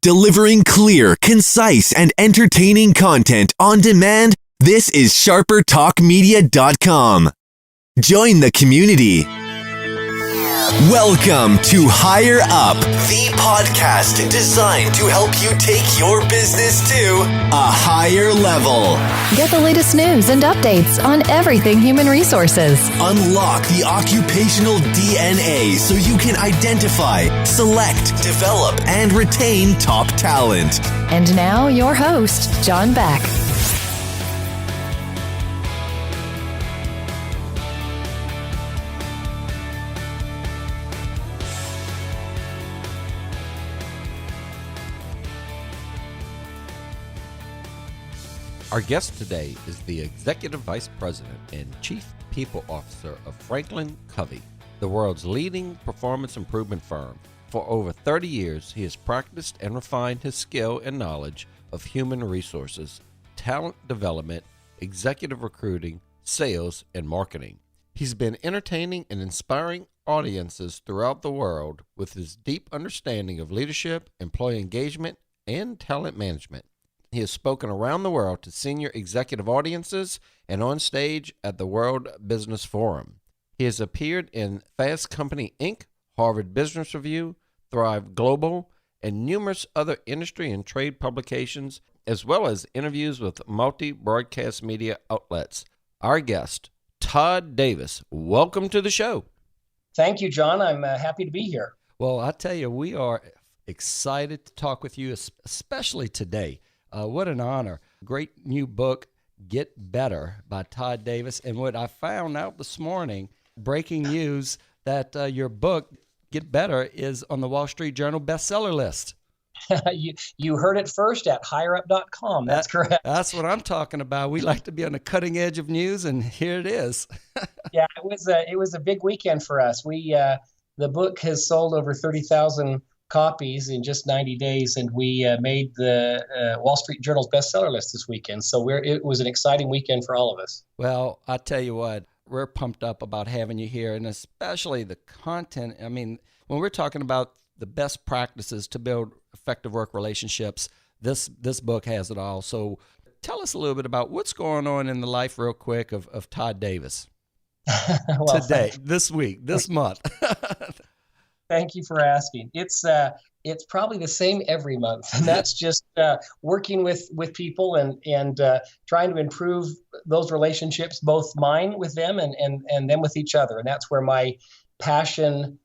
Delivering clear, concise, and entertaining content on demand, this is sharpertalkmedia.com. Join the community. Welcome to Higher Up, the podcast designed to help you take your business to a higher level. Get the latest news and updates on everything human resources. Unlock the occupational DNA so you can identify, select, develop, and retain top talent. And now your host, John Beck. Our guest today is the Executive Vice President and Chief People Officer of Franklin Covey, the world's leading performance improvement firm. For over 30 years, he has practiced and refined his skill and knowledge of human resources, talent development, executive recruiting, sales, and marketing. He's been entertaining and inspiring audiences throughout the world with his deep understanding of leadership, employee engagement, and talent management. He has spoken around the world to senior executive audiences and on stage at the World Business Forum. He has appeared in Fast Company Inc., Harvard Business Review, Thrive Global, and numerous other industry and trade publications, as well as interviews with multi-broadcast media outlets. Our guest, Todd Davis, welcome to the show. Thank you, John. I'm happy to be here. Well, I tell you, we are excited to talk with you, especially today. What an honor. Great new book, Get Better, by Todd Davis. And what I found out this morning, breaking news, that your book, Get Better, is on the Wall Street Journal bestseller list. You heard it first at HUP28.mp3. That's correct. That's what I'm talking about. We like to be on the cutting edge of news, and here it is. Yeah, it was a big weekend for us. The book has sold over 30,000 copies in just 90 days, and we made the Wall Street Journal's bestseller list this weekend. So it was an exciting weekend for all of us. Well, I tell you what, we're pumped up about having you here, and especially the content. I mean, when we're talking about the best practices to build effective work relationships, this book has it all. So tell us a little bit about what's going on in the life real quick of Todd Davis Well, today, this week, this month. Thank you for asking. It's probably the same every month, and that's just working with people and trying to improve those relationships, both mine with them and them with each other. And that's where my passion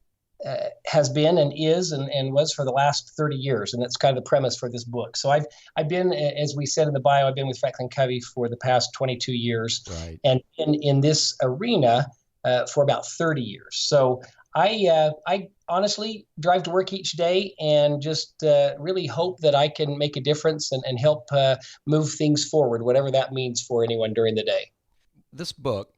has been and is and was for the last 30 years. And that's kind of the premise for this book. So I've been, as we said in the bio, I've been with Franklin Covey for the past 22 years, right, and in this arena for about 30 years. So I honestly drive to work each day and just really hope that I can make a difference and help move things forward, whatever that means for anyone during the day. This book,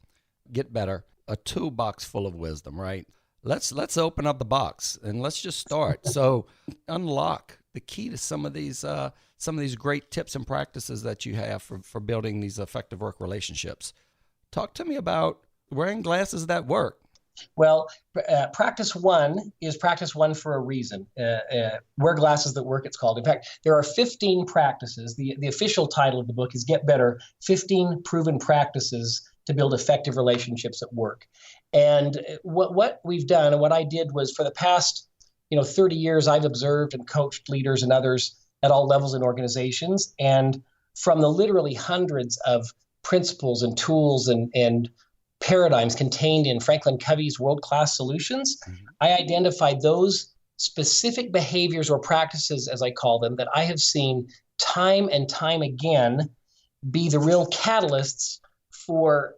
Get Better, a toolbox full of wisdom, right? Let's open up the box and let's just start. So unlock the key to some of these great tips and practices that you have for building these effective work relationships. Talk to me about wearing glasses that work. Well, practice one is practice one for a reason. Wear glasses that work, it's called. In fact, there are 15 practices. The official title of the book is Get Better, 15 Proven Practices to Build Effective Relationships at Work. And what we've done and what I did was for the past 30 years, I've observed and coached leaders and others at all levels in organizations. And from the literally hundreds of principles and tools and paradigms contained in Franklin Covey's world-class solutions, I identified those specific behaviors or practices, as I call them, that I have seen time and time again be the real catalysts for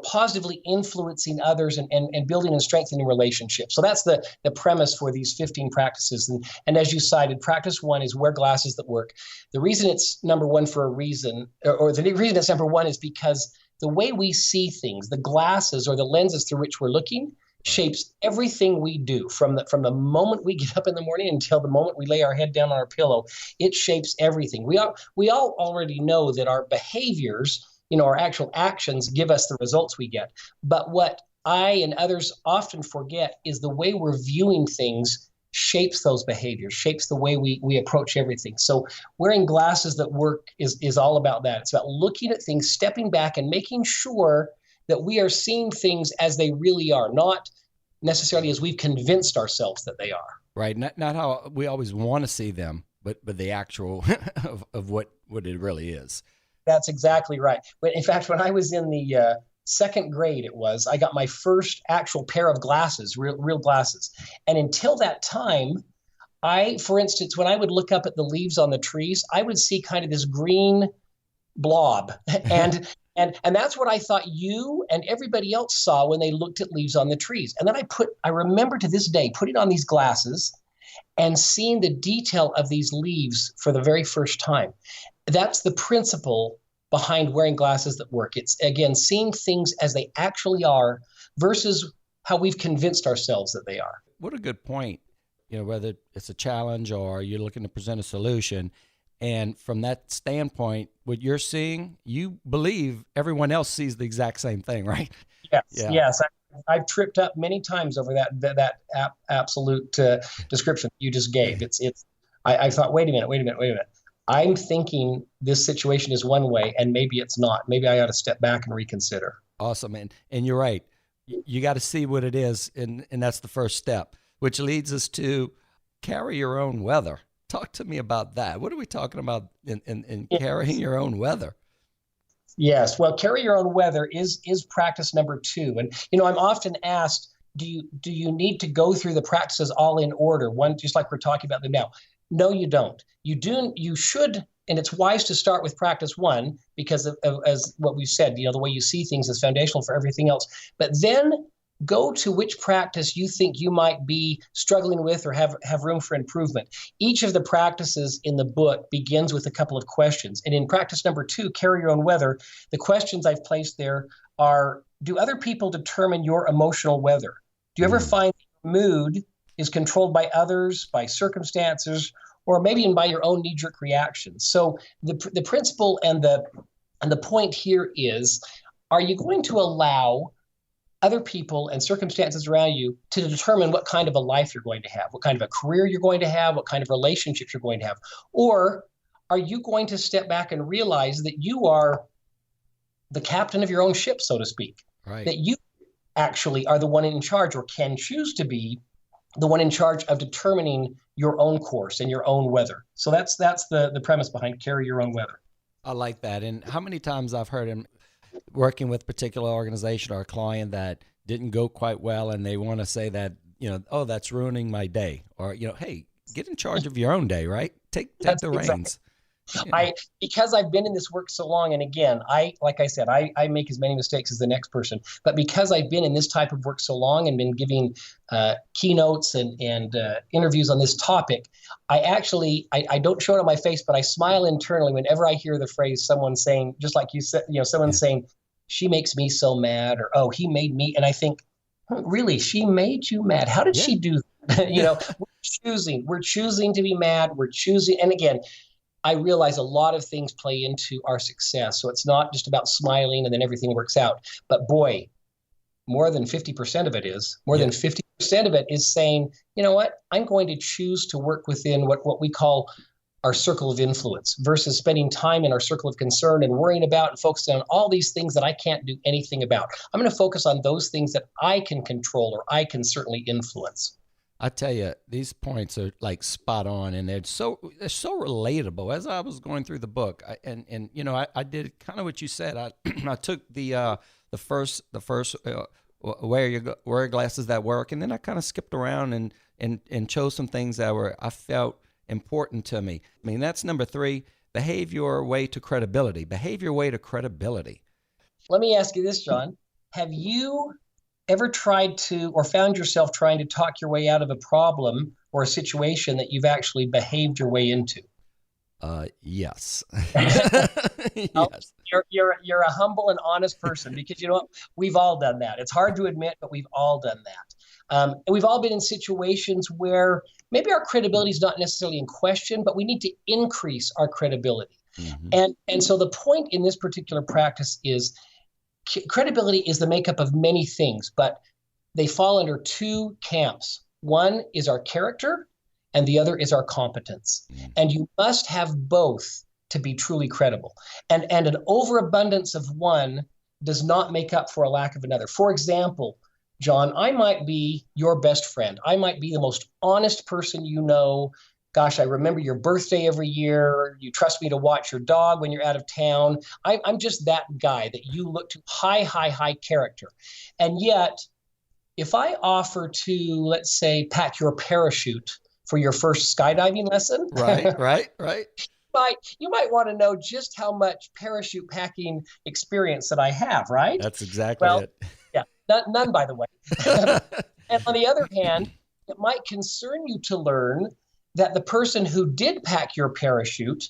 positively influencing others and building and strengthening relationships. So that's the premise for these 15 practices. And as you cited, practice one is wear glasses that work. The reason it's number one for a reason, or the reason it's number one is because the way we see things, the glasses or the lenses through which we're looking, shapes everything we do from the moment we get up in the morning until the moment we lay our head down on our pillow. It shapes everything. We all already know that our behaviors, our actual actions give us the results we get. But what I and others often forget is the way we're viewing things shapes those behaviors, shapes the way we approach everything. So wearing glasses that work is all about that. It's about looking at things, stepping back, and making sure that we are seeing things as they really are, not necessarily as we've convinced ourselves that they are. Right. Not how we always want to see them, but the actual of what it really is. That's exactly right. In fact, when I was in the second grade, I got my first actual pair of glasses, real glasses. And until that time, for instance, when I would look up at the leaves on the trees, I would see kind of this green blob. And that's what I thought you and everybody else saw when they looked at leaves on the trees. And then I remember to this day putting on these glasses and seeing the detail of these leaves for the very first time. That's the principle behind wearing glasses that work. It's, again, seeing things as they actually are versus how we've convinced ourselves that they are. What a good point. Whether it's a challenge or you're looking to present a solution. And from that standpoint, what you're seeing, you believe everyone else sees the exact same thing, right? Yes, yeah. Yes. I've tripped up many times over that absolute description you just gave. I thought, wait a minute. I'm thinking this situation is one way, and maybe it's not. Maybe I ought to step back and reconsider. Awesome. And you're right. You got to see what it is, and that's the first step, which leads us to carry your own weather. Talk to me about that. What are we talking about in carrying your own weather? Yes. Well, carry your own weather is practice number 2. And, I'm often asked, do you need to go through the practices all in order, one just like we're talking about them now? No, you don't. You should, and it's wise to start with practice 1 because of as what we've said, the way you see things is foundational for everything else. But then go to which practice you think you might be struggling with or have room for improvement. Each of the practices in the book begins with a couple of questions. And in practice number 2, carry your own weather, the questions I've placed there are, do other people determine your emotional weather? Do you ever find your mood is controlled by others, by circumstances, or maybe even by your own knee-jerk reactions? So the principle and the point here is, are you going to allow other people and circumstances around you to determine what kind of a life you're going to have, what kind of a career you're going to have, what kind of relationships you're going to have? Or are you going to step back and realize that you are the captain of your own ship, so to speak? Right. That you actually are the one in charge, or can choose to be the one in charge of determining your own course and your own weather. So that's the premise behind carry your own weather. I like that. And how many times I've heard him working with a particular organization or a client that didn't go quite well, and they want to say that, oh, that's ruining my day, or, hey, get in charge of your own day, right? Take the reins. Because I've been in this work so long, and again, like I said, I make as many mistakes as the next person, but because I've been in this type of work so long and been giving keynotes and interviews on this topic, I don't show it on my face, but I smile internally whenever I hear the phrase someone saying, just like you said, someone saying, she makes me so mad, or, oh, he made me. And I think, really, she made you mad? How did she do that? We're choosing to be mad. We're choosing. And again, I realize a lot of things play into our success. So it's not just about smiling and then everything works out. But boy, more than 50% of it is. More than 50% of it is saying, you know what, I'm going to choose to work within what we call our circle of influence versus spending time in our circle of concern and worrying about and focusing on all these things that I can't do anything about. I'm going to focus on those things that I can control or I can certainly influence. I tell you, these points are like spot on, and they're so relatable. As I was going through the book, I did kind of what you said. I took the first wear glasses that work, and then I kind of skipped around and chose some things that I felt important to me. I mean, that's number 3. Behave your way to credibility. Behave your way to credibility. Let me ask you this, John. Have you ever tried to, or found yourself trying to talk your way out of a problem or a situation that you've actually behaved your way into? Yes. Yes. You're a humble and honest person, because you know what? We've all done that. It's hard to admit, but we've all done that. And we've all been in situations where maybe our credibility is not necessarily in question, but we need to increase our credibility. Mm-hmm. And so the point in this particular practice is credibility is the makeup of many things, but they fall under 2 camps. One is our character, and the other is our competence. And you must have both to be truly credible. And an overabundance of one does not make up for a lack of another. For example, John, I might be your best friend. I might be the most honest person you know. Gosh, I remember your birthday every year. You trust me to watch your dog when you're out of town. I'm just that guy that you look to. High character. And yet, if I offer to, let's say, pack your parachute for your first skydiving lesson. Right. You might want to know just how much parachute packing experience that I have, right? That's exactly it. Yeah, none, by the way. And on the other hand, it might concern you to learn that the person who did pack your parachute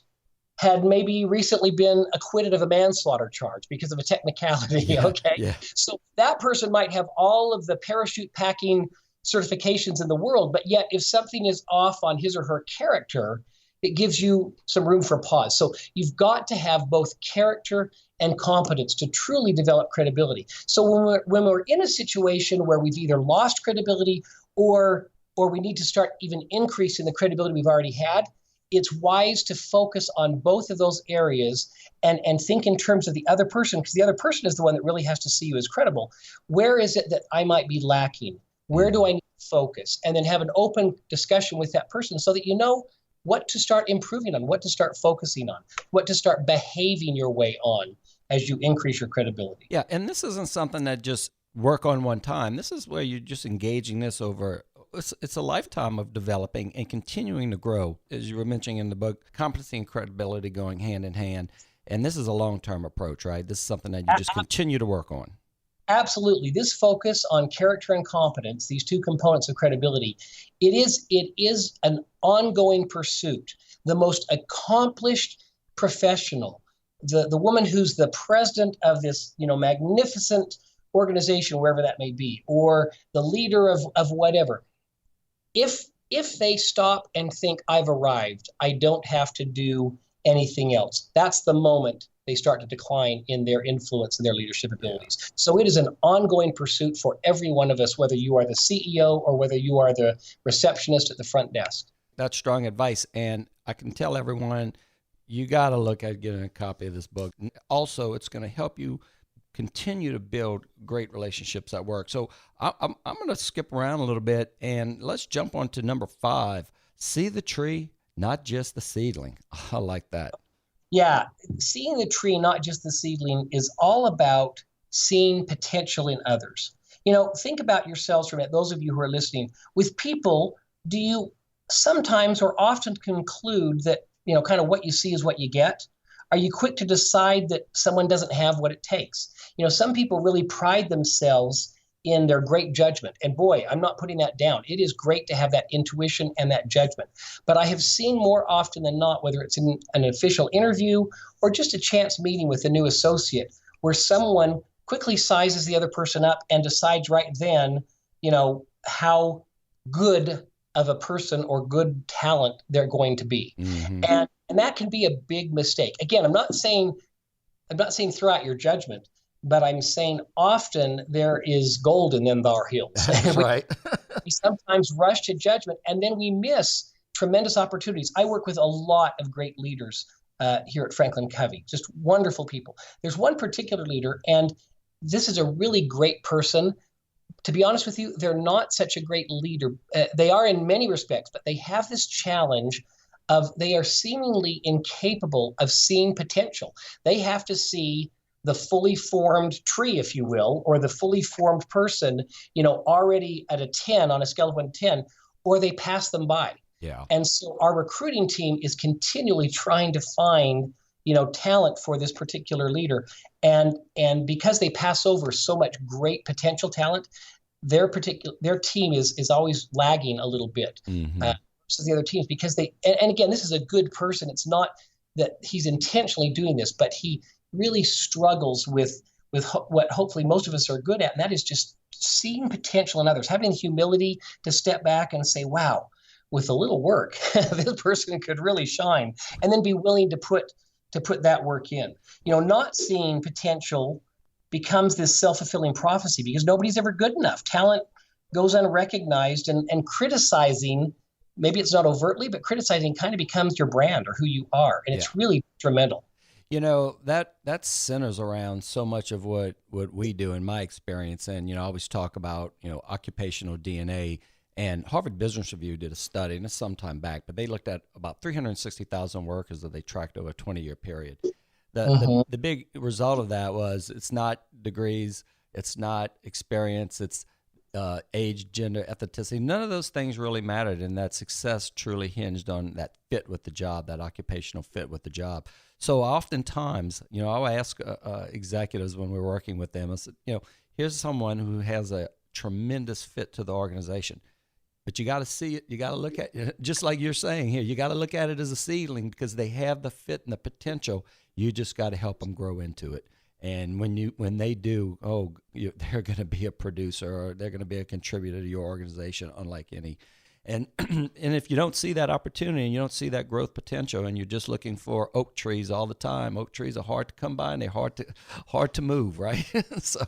had maybe recently been acquitted of a manslaughter charge because of a technicality, okay? Yeah. So that person might have all of the parachute packing certifications in the world, but yet if something is off on his or her character, it gives you some room for pause. So you've got to have both character and competence to truly develop credibility. So when we're in a situation where we've either lost credibility or we need to start even increasing the credibility we've already had, it's wise to focus on both of those areas and think in terms of the other person, because the other person is the one that really has to see you as credible. Where is it that I might be lacking? Where do I need to focus? And then have an open discussion with that person so that you know what to start improving on, what to start focusing on, what to start behaving your way on as you increase your credibility. Yeah, and this isn't something that just work on one time. This is where you're just engaging this over. It's a lifetime of developing and continuing to grow. As you were mentioning in the book, competency and credibility going hand in hand. And this is a long-term approach, right? This is something that you just continue to work on. Absolutely. This focus on character and competence, these two components of credibility, it is an ongoing pursuit. The most accomplished professional, the woman who's the president of this, magnificent organization, wherever that may be, or the leader of whatever, if they stop and think, I've arrived, I don't have to do anything else, that's the moment they start to decline in their influence and their leadership abilities. So it is an ongoing pursuit for every one of us, whether you are the CEO or whether you are the receptionist at the front desk. That's strong advice. And I can tell everyone, you got to look at getting a copy of this book. Also, it's going to help you continue to build great relationships at work. So I'm going to skip around a little bit and let's jump on to number 5. See the tree, not just the seedling. I like that. Yeah, seeing the tree, not just the seedling, is all about seeing potential in others. Think about yourselves for a minute, those of you who are listening. With people, do you sometimes or often conclude that, kind of what you see is what you get? Are you quick to decide that someone doesn't have what it takes? Some people really pride themselves in their great judgment. And boy, I'm not putting that down. It is great to have that intuition and that judgment. But I have seen more often than not, whether it's in an official interview or just a chance meeting with a new associate, where someone quickly sizes the other person up and decides right then, how good of a person or good talent they're going to be. Mm-hmm. And that can be a big mistake. Again, I'm not saying throw out your judgment, but I'm saying often there is gold in them thar hills. That's right. We sometimes rush to judgment, and then we miss tremendous opportunities. I work with a lot of great leaders here at Franklin Covey, just wonderful people. There's one particular leader, and this is a really great person. To be honest with you, they're not such a great leader. They are in many respects, but they have this challenge of they are seemingly incapable of seeing potential. They have to see the fully formed tree, if you will, or the fully formed person, already at a 10 on a scale of 1 to 10, or they pass them by. Yeah. And so our recruiting team is continually trying to find, talent for this particular leader. And because they pass over so much great potential talent, their team is always lagging a little bit versus the other teams, because and again, this is a good person. It's not that he's intentionally doing this, but he really struggles with what hopefully most of us are good at, and that is just seeing potential in others, having the humility to step back and say, wow, with a little work, this person could really shine, and then be willing to put that work in. Not seeing potential becomes this self-fulfilling prophecy because nobody's ever good enough. Talent goes unrecognized, and criticizing maybe it's not overtly, but criticizing kind of becomes your brand or who you are. And it's really detrimental. That centers around so much of what we do in my experience. And, I always talk about, occupational DNA. And Harvard Business Review did a study, and it's some time back, but they looked at about 360,000 workers that they tracked over a 20-year period. The big result of that was it's not degrees, it's not experience, it's age, gender, ethnicity. None of those things really mattered, and that success truly hinged on that fit with the job, that occupational fit with the job. So oftentimes, I'll ask executives when we're working with them, I said, here's someone who has a tremendous fit to the organization. But you got to see it. You got to look at it, just like you're saying here. You got to look at it as a seedling because they have the fit and the potential. You just got to help them grow into it. And when they do, they're going to be a producer or they're going to be a contributor to your organization, unlike any. And and if you don't see that opportunity and you don't see that growth potential, and you're just looking for oak trees all the time, oak trees are hard to come by and they're hard to move, right? So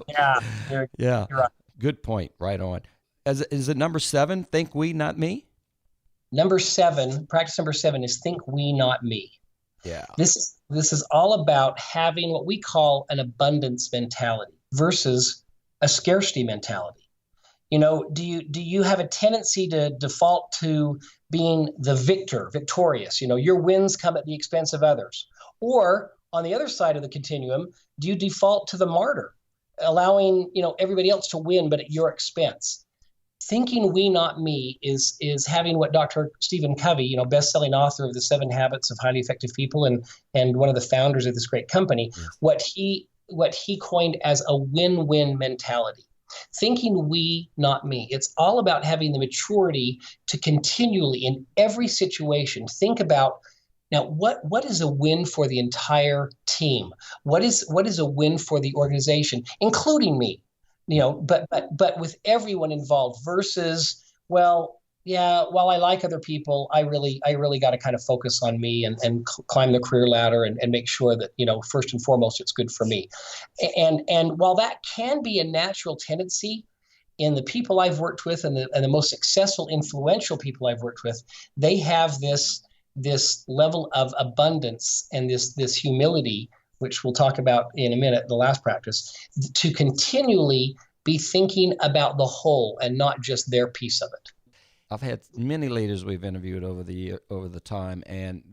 you're right. Good point. Right on. Is it number 7? Think we, not me. Practice number 7 is think we, not me. Yeah. This is all about having what we call an abundance mentality versus a scarcity mentality. Do you have a tendency to default to being the victorious? Your wins come at the expense of others. Or on the other side of the continuum, do you default to the martyr, allowing, everybody else to win, but at your expense? Thinking we, not me is having what Dr. Stephen Covey, best-selling author of The 7 Habits of Highly Effective People and one of the founders of this great company, what he coined as a win-win mentality. Thinking we, not me. It's all about having the maturity to continually, in every situation, think about, now, what is a win for the entire team? What is a win for the organization, including me? But with everyone involved versus, while I like other people, I really got to kind of focus on me and climb the career ladder and make sure that, first and foremost, it's good for me. And while that can be a natural tendency in the people I've worked with and the most successful, influential people I've worked with, they have this level of abundance and this humility, which we'll talk about in a minute, the last practice, to continually be thinking about the whole and not just their piece of it. I've had many leaders we've interviewed over the time, and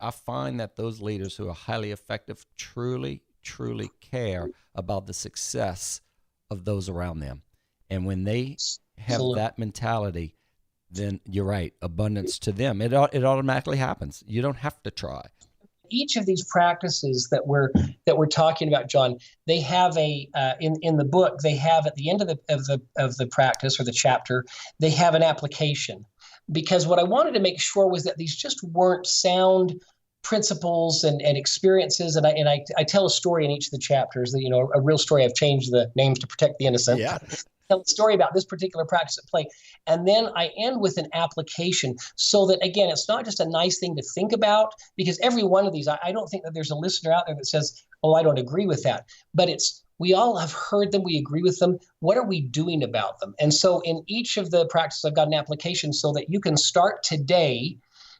I find that those leaders who are highly effective truly care about the success of those around them. And when they have that mentality, then you're right, abundance to them. It automatically happens. You don't have to try. Each of these practices that we're talking about, John, they have in the book, they have at the end of the practice or the chapter, they have an application. Because what I wanted to make sure was that these just weren't sound principles and experiences. And I tell a story in each of the chapters that, a real story. I've changed the names to protect the innocent. Yeah. Tell a story about this particular practice at play. And then I end with an application so that, again, it's not just a nice thing to think about, because every one of these, I don't think that there's a listener out there that says, oh, I don't agree with that. But we all have heard them. We agree with them. What are we doing about them? And so in each of the practices, I've got an application so that you can start today.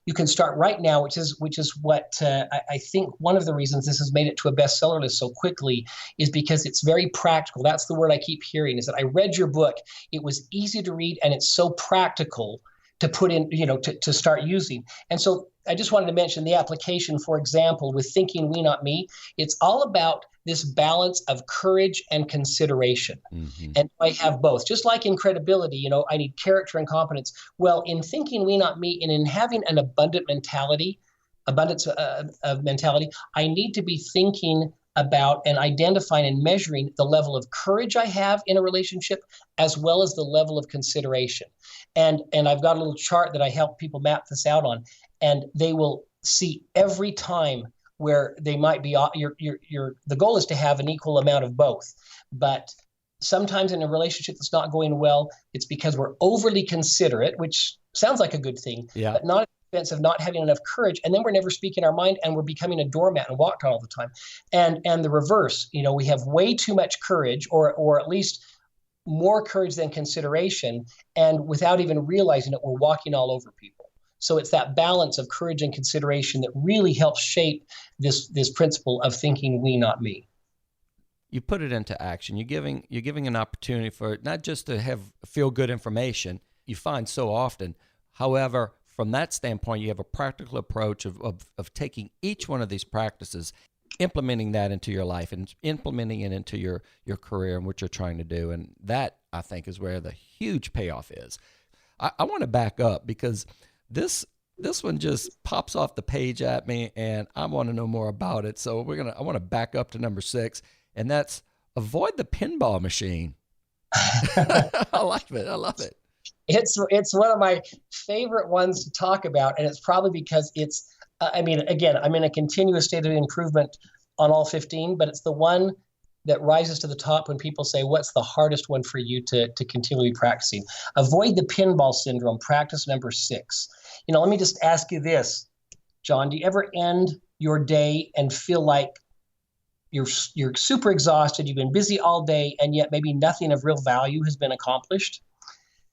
You can start right now, which is what I think one of the reasons this has made it to a bestseller list so quickly is because it's very practical. That's the word I keep hearing, is that I read your book. It was easy to read, and it's so practical to put in, to start using. And so I just wanted to mention the application, for example, with Thinking We, Not Me. It's all about this balance of courage and consideration. Mm-hmm. And I have both. Just like in credibility, I need character and competence. Well, in Thinking We, Not Me, and in having an abundance of mentality, I need to be thinking about and identifying and measuring the level of courage I have in a relationship, as well as the level of consideration. And I've got a little chart that I help people map this out on, and they will see every time where they might be, the goal is to have an equal amount of both. But sometimes in a relationship that's not going well, it's because we're overly considerate, which sounds like a good thing, but not at the expense of not having enough courage. And then we're never speaking our mind, and we're becoming a doormat and walked on all the time. And the reverse, we have way too much courage, or at least more courage than consideration. And without even realizing it, we're walking all over people. So it's that balance of courage and consideration that really helps shape this principle of thinking we, not me. You put it into action. You're giving an opportunity for it, not just to have feel good information you find so often. However, from that standpoint, you have a practical approach of taking each one of these practices, implementing that into your life and implementing it into your career and what you're trying to do. And that, I think, is where the huge payoff is. I want to back up because this one just pops off the page at me, and I want to know more about it. So I want to back up to number 6, and that's avoid the pinball machine. I like it. I love it. It's one of my favorite ones to talk about, and it's probably because it's, again, I'm in a continuous state of improvement on all 15, but it's the one that rises to the top when people say, what's the hardest one for you to continually practicing? Avoid the pinball syndrome, practice number 6. Let me just ask you this, John, do you ever end your day and feel like you're super exhausted, you've been busy all day, and yet maybe nothing of real value has been accomplished?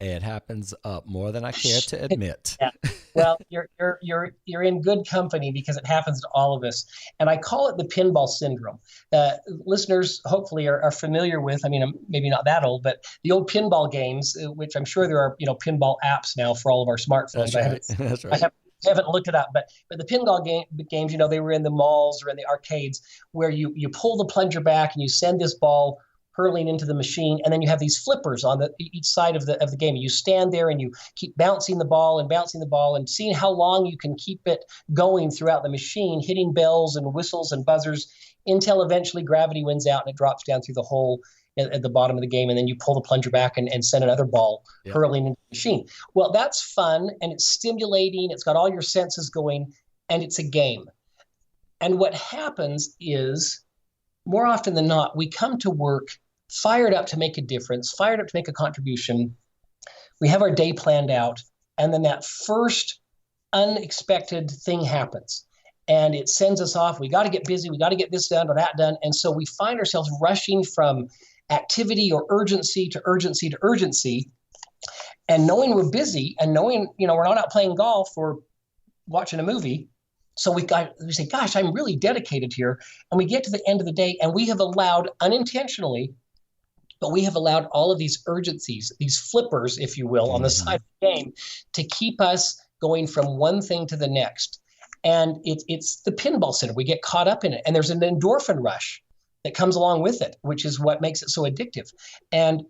It happens more than I care to admit. Yeah. Well, you're in good company because it happens to all of us, and I call it the pinball syndrome. Listeners hopefully are familiar with. I'm maybe not that old, but the old pinball games, which I'm sure there are pinball apps now for all of our smartphones. That's right. I haven't looked it up, but the pinball games, they were in the malls or in the arcades where you pull the plunger back and you send this ball hurling into the machine, and then you have these flippers on each side of the game. You stand there and you keep bouncing the ball and seeing how long you can keep it going throughout the machine, hitting bells and whistles and buzzers until eventually gravity wins out and it drops down through the hole at the bottom of the game, and then you pull the plunger back and send another ball hurling into the machine. Well, that's fun, and it's stimulating. It's got all your senses going, and it's a game. And what happens is, more often than not, we come to work fired up to make a difference, fired up to make a contribution. We have our day planned out, and then that first unexpected thing happens, and it sends us off. We got to get busy. We got to get this done or that done. And so we find ourselves rushing from activity or urgency to urgency to urgency, and knowing we're busy and knowing, we're not out playing golf or watching a movie. So we say, gosh, I'm really dedicated here. And we get to the end of the day, and we have allowed unintentionally, but we have allowed all of these urgencies, these flippers, if you will, on the side of the game to keep us going from one thing to the next. And it's the pinball syndrome. We get caught up in it. And there's an endorphin rush that comes along with it, which is what makes it so addictive. And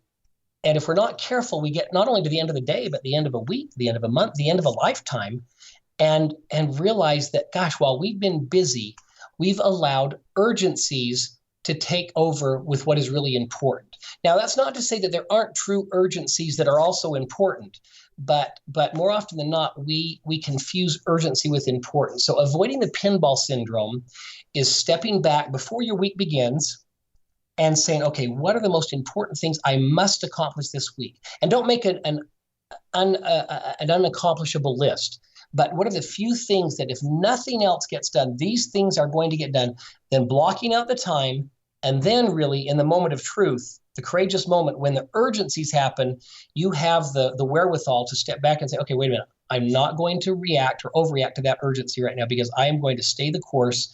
if we're not careful, we get not only to the end of the day, but the end of a week, the end of a month, the end of a lifetime, and realize that, gosh, while we've been busy, we've allowed urgencies to take over with what is really important. Now, that's not to say that there aren't true urgencies that are also important, but more often than not, we confuse urgency with importance. So avoiding the pinball syndrome is stepping back before your week begins and saying, okay, what are the most important things I must accomplish this week? And don't make an unaccomplishable list. But what are the few things that if nothing else gets done, these things are going to get done? Then blocking out the time, and then really in the moment of truth, the courageous moment when the urgencies happen, you have the wherewithal to step back and say, okay, wait a minute, I'm not going to react or overreact to that urgency right now because I am going to stay the course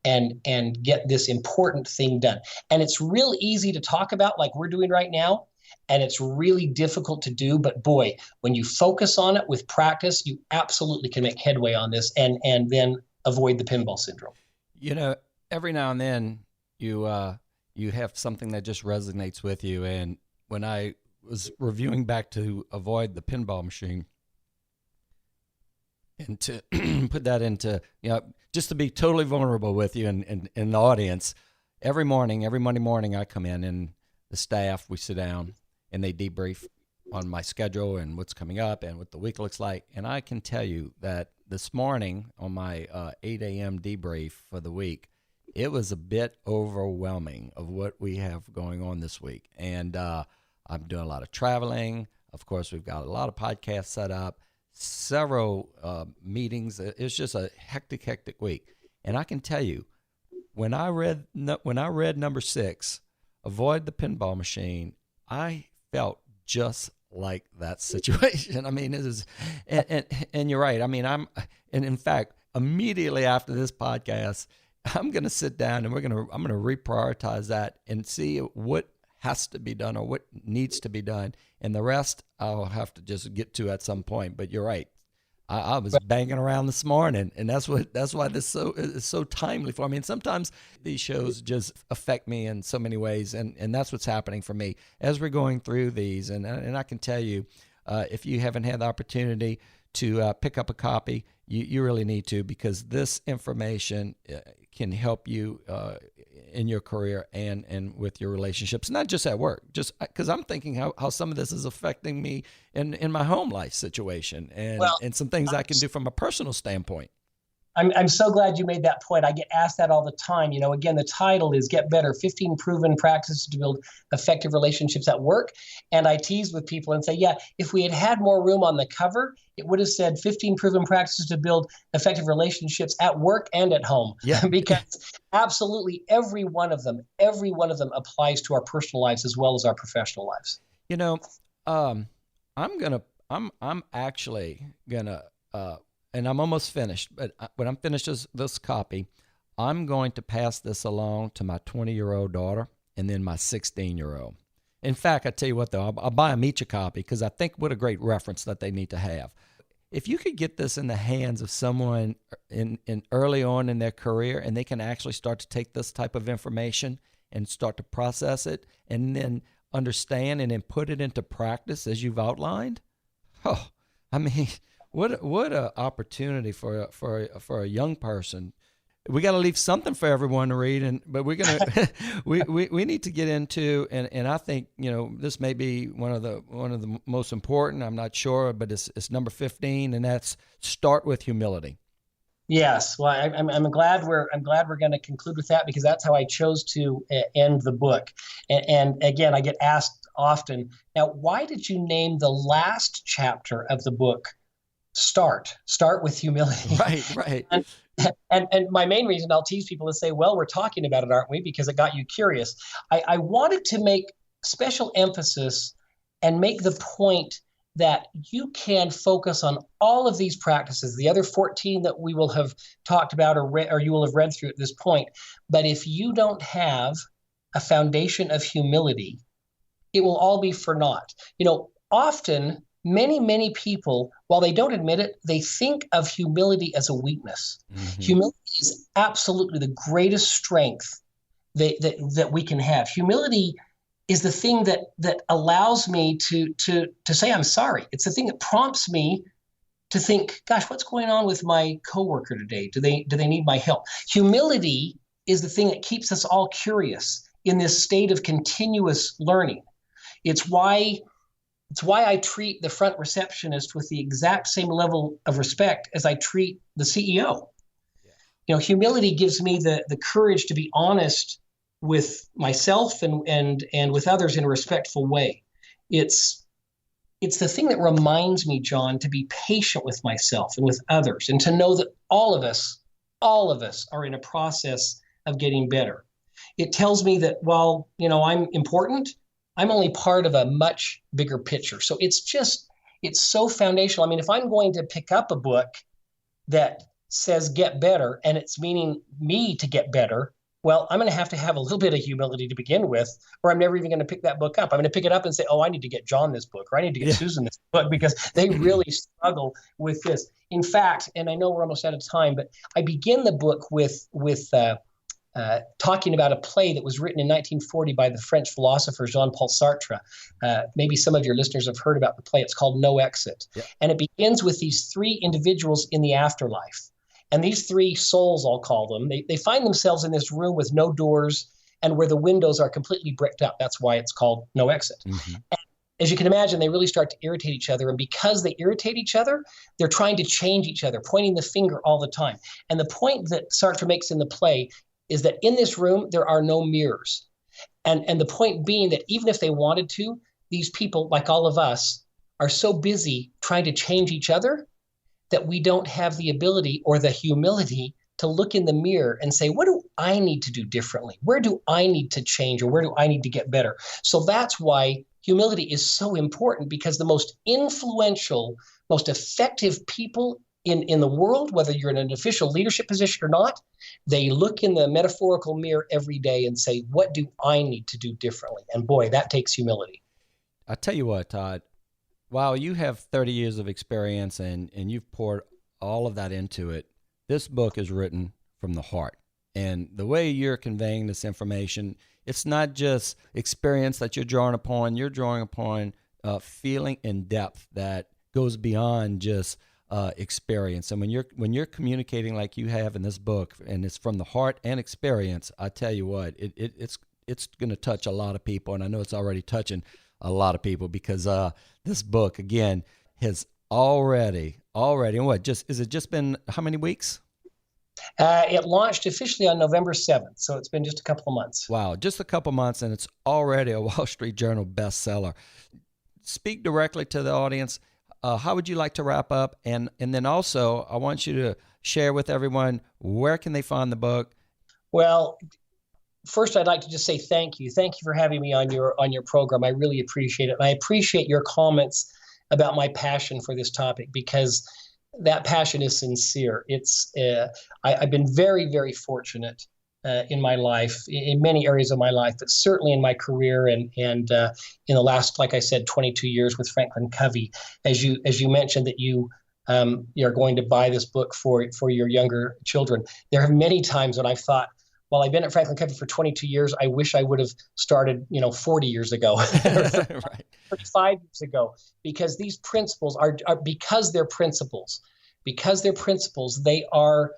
and get this important thing done. And it's real easy to talk about like we're doing right now. And it's really difficult to do, but boy, when you focus on it with practice, you absolutely can make headway on this and then avoid the pinball syndrome. Every now and then you have something that just resonates with you. And when I was reviewing back to avoid the pinball machine and to put that into, just to be totally vulnerable with you and in the audience, every Monday morning I come in and the staff, we sit down and they debrief on my schedule and what's coming up and what the week looks like. And I can tell you that this morning on my 8 a.m. debrief for the week, it was a bit overwhelming of what we have going on this week. And I'm doing a lot of traveling. Of course, we've got a lot of podcasts set up, several meetings. It's just a hectic week. And I can tell you, when I read number 6, avoid the pinball machine, I felt just like that situation. I mean, it is, and you're right. I mean, and in fact, immediately after this podcast, I'm going to sit down and I'm going to reprioritize that and see what has to be done or what needs to be done. And the rest I'll have to just get to at some point. But you're right. I was banging around this morning, and that's why this is so timely for me. And sometimes these shows just affect me in so many ways, and that's what's happening for me as we're going through these. And I can tell you, if you haven't had the opportunity to pick up a copy, you really need to, because this information can help you in your career and with your relationships, not just at work, just because I'm thinking how some of this is affecting me in my home life situation and some things I can do from a personal standpoint. I'm so glad you made that point. I get asked that all the time. You know, again, the title is Get Better, 15 Proven Practices to Build Effective Relationships at Work. And I tease with people and say, yeah, if we had had more room on the cover, it would have said 15 Proven Practices to Build Effective Relationships at Work and at Home. Yeah. Because absolutely every one of them applies to our personal lives as well as our professional lives. You know, I'm actually gonna, and I'm almost finished, but when I'm finished this copy, I'm going to pass this along to my 20-year-old daughter and then my 16-year-old. In fact, I tell you what, though, I'll buy them each a copy because I think what a great reference that they need to have. If you could get this in the hands of someone in early on in their career, and they can actually start to take this type of information and start to process it and then understand and then put it into practice as you've outlined, I mean, what a opportunity for a young person. We got to leave something for everyone to read, but we're gonna we need to get into, and I think, you know, this may be one of the most important. I'm not sure, but it's number 15, and that's start with humility. Yes, well, I'm glad we're going to conclude with that, because that's how I chose to end the book. And again, I get asked often, now, why did you name the last chapter of the book Start with Humility? Right. And my main reason, I'll tease people and say, well, we're talking about it, aren't we? Because it got you curious. I wanted to make special emphasis and make the point that you can focus on all of these practices, the other 14 that we will have talked about or you will have read through at this point. But if you don't have a foundation of humility, it will all be for naught. You know, often many people, while they don't admit it, they think of humility as a weakness. Mm-hmm. Humility is absolutely the greatest strength that we can have. Humility is the thing that allows me to say I'm sorry. It's the thing that prompts me to think, gosh, what's going on with my coworker today? Do they need my help? Humility is the thing that keeps us all curious in this state of continuous learning. It's why I treat the front receptionist with the exact same level of respect as I treat the CEO. Yeah. You know, humility gives me the courage to be honest with myself and with others in a respectful way. It's the thing that reminds me, John, to be patient with myself and with others, and to know that all of us are in a process of getting better. It tells me that while, you know, I'm important, I'm only part of a much bigger picture. So it's so foundational. I mean, if I'm going to pick up a book that says get better and it's meaning me to get better, well, I'm going to have a little bit of humility to begin with, or I'm never even going to pick that book up. I'm going to pick it up and say, oh, I need to get John this book, or I need to get Susan this book, because they really struggle with this. In fact, and I know we're almost out of time, but I begin the book with talking about a play that was written in 1940 by the French philosopher Jean-Paul Sartre. Maybe some of your listeners have heard about the play. It's called No Exit. Yeah. And it begins with these three individuals in the afterlife. And these three souls, I'll call them, they find themselves in this room with no doors and where the windows are completely bricked up. That's why it's called No Exit. Mm-hmm. And as you can imagine, they really start to irritate each other. And because they irritate each other, they're trying to change each other, pointing the finger all the time. And the point that Sartre makes in the play is that in this room, there are no mirrors. And the point being that even if they wanted to, these people, like all of us, are so busy trying to change each other that we don't have the ability or the humility to look in the mirror and say, what do I need to do differently? Where do I need to change, or where do I need to get better? So that's why humility is so important because the most influential, most effective people in the world, whether you're in an official leadership position or not, they look in the metaphorical mirror every day and say, what do I need to do differently? And boy, that takes humility. I tell you what, Todd, while you have 30 years of experience and you've poured all of that into it, this book is written from the heart. And the way you're conveying this information, it's not just experience that you're drawing upon feeling and depth that goes beyond just experience. And when you're communicating like you have in this book, and it's from the heart and experience, I tell you what, it's going to touch a lot of people, and I know it's already touching a lot of people because this book again has already and is it just been how many weeks? It launched officially on November 7th, so it's been just a couple of months. Wow, just a couple months, and it's already a Wall Street Journal bestseller. Speak directly to the audience. How would you like to wrap up? And then also, I want you to share with everyone, where can they find the book? Well, first, I'd like to just say thank you. Thank you for having me on your program. I really appreciate it. And I appreciate your comments about my passion for this topic, because that passion is sincere. I've been very, very fortunate in my life, in many areas of my life, but certainly in my career and in the last, like I said, 22 years with Franklin Covey. As you mentioned that you're going to buy this book for your younger children. There are many times when I've thought, well, I've been at Franklin Covey for 22 years. I wish I would have started, 40 years ago, Right. 35 years ago, because these principles are because they're principles. Because they're principles, they are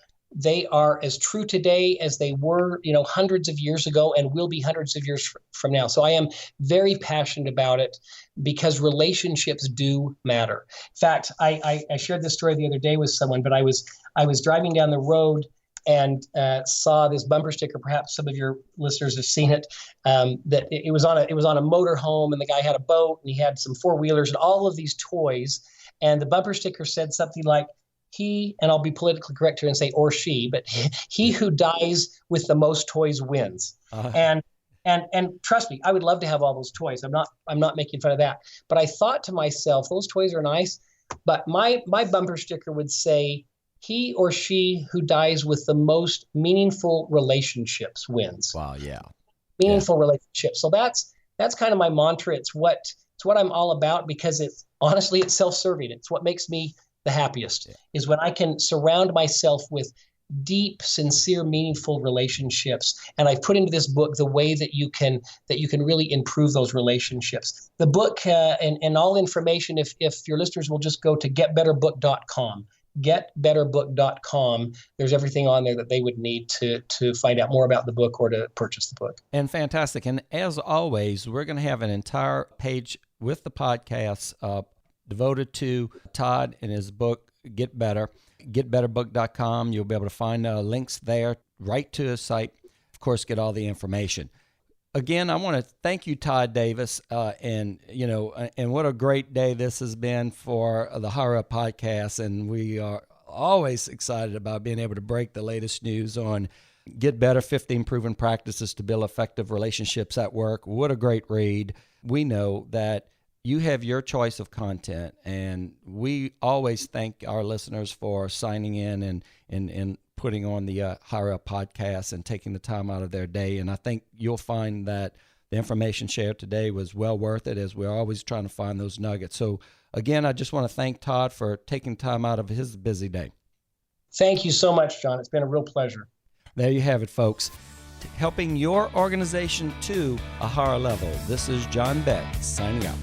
as true today as they were, hundreds of years ago, and will be hundreds of years from now. So I am very passionate about it because relationships do matter. In fact, I shared this story the other day with someone, but I was driving down the road and saw this bumper sticker. Perhaps some of your listeners have seen it. That it was on a motor home, and the guy had a boat, and he had some four-wheelers and all of these toys. And the bumper sticker said something like, he, and Not politically correct here and say or she, but he who dies with the most toys wins. Uh-huh. And trust me, I would love to have all those toys. I'm not making fun of that. But I thought to myself, those toys are nice, but my bumper sticker would say, he or she who dies with the most meaningful relationships wins. Wow, yeah. Meaningful relationships. So that's kind of my mantra. It's what I'm all about, because it's self-serving. It's what makes me the happiest, is when I can surround myself with deep, sincere, meaningful relationships. And I've put into this book the way that you can really improve those relationships. The book and all information, if your listeners will just go to getbetterbook.com, getbetterbook.com. There's everything on there that they would need to find out more about the book or to purchase the book. And fantastic. And as always, we're going to have an entire page with the podcast devoted to Todd and his book, Get Better. Getbetterbook.com. You'll be able to find links there right to his site. Of course, get all the information. Again, I want to thank you, Todd Davis, and what a great day this has been for the HUP podcast, and we are always excited about being able to break the latest news on Get Better, 15 Proven Practices to Build Effective Relationships at Work. What a great read. We know that you have your choice of content, and we always thank our listeners for signing in and putting on the HUP podcast and taking the time out of their day. And I think you'll find that the information shared today was well worth it, as we're always trying to find those nuggets. So again, I just want to thank Todd for taking time out of his busy day. Thank you so much, John. It's been a real pleasure. There you have it, folks. Helping your organization to a higher level. This is John Beck signing out.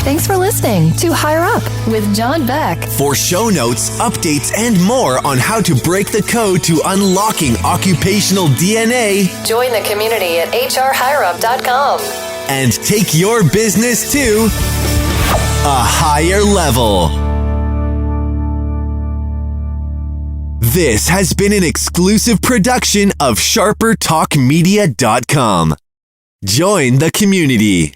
Thanks for listening to Higher Up with John Beck. For show notes, updates, and more on how to break the code to unlocking occupational DNA, join the community at hrhigherup.com and take your business to a higher level. This has been an exclusive production of SharperTalkMedia.com. Join the community.